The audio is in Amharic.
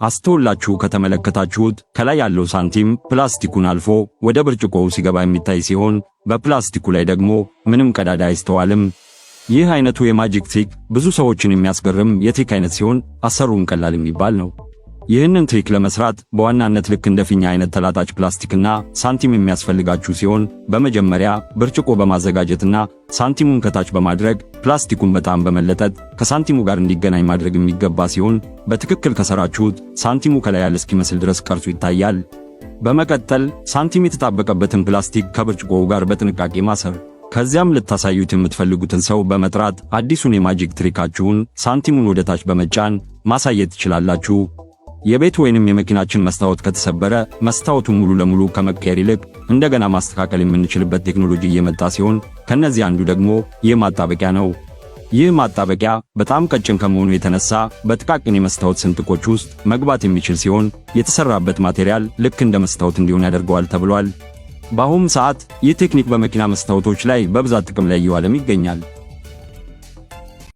አስተውላችሁ ከተመለከታችሁት ከላይ ያለው ሳንቲም ፕላስቲኩን አልፎ ወደ ብርጭቆው ሲገባ የሚታይ ሲሆን በፕላስቲኩ ላይ ደግሞ ምንም ቀዳዳ አይስተዋልም። ይህ አይነቱ የማጂክ ትሪክ ብዙ ሰዎችን የሚያስገርም የትሪክ አይነት ሲሆን አሰሩም ቀላል የሚባል ነው። ይህንን ትሪክ ለመስራት በዋናነት ልክ እንደ ፊኛ አይነት ተላጣጭ ፕላስቲክና ሳንቲም የሚያስፈልጋችሁ ሲሆን በመጀመሪያ ብርጭቆ በማዘጋጀትና ሳንቲሙን ከታች በማድረግ ፕላስቲኩን በጣም በመለጠጥ ከሳንቲሙ ጋር እንዲገናኝ ማድረግ የሚገባ ሲሆን በትክክል ከሰራችሁት ሳንቲሙ ከላይ ያለ እስኪመስል ድረስ ቀርጾ ይታያል። በመቀጠል ሳንቲም የተጣበቀበትን ፕላስቲክ ከብርጭቆው ጋር በጥንቃቄ ማሰር። ከዚያም ልታሳዩት የምትፈልጉትን ሰው በመጥራት አዲሱን የማጂክ ትሪካችሁን ሳንቲሙን ወደ ታች በመጫን ማሳየት ትችላላችሁ። የቤት ወይንም የመኪናችን መስታወት ከተሰበረ መስታወቱን ሙሉ ለሙሉ ከመቀየር ይልቅ እንደገና ማስተካከል የምንችልበት ቴክኖሎጂ እየመጣ ሲሆን ከነዚህ አንዱ ደግሞ ይህ ማጣበቂያ ነው። ይህ ማጣበቂያ በጣም ቀጭን ከመሆኑ የተነሳ በጥቃቅን የመስታወት ስንጥቆች ውስጥ መግባት የሚችል ሲሆን የተሰራበት ማቴሪያል ልክ እንደ መስታወት እንዲሆን ያደርገዋል ተብሏል። በአሁኑ ሰዓት ይህ ቴክኒክ በመኪና መስታወቶች ላይ በብዛት ጥቅም ላይ እየዋለም ይገኛል።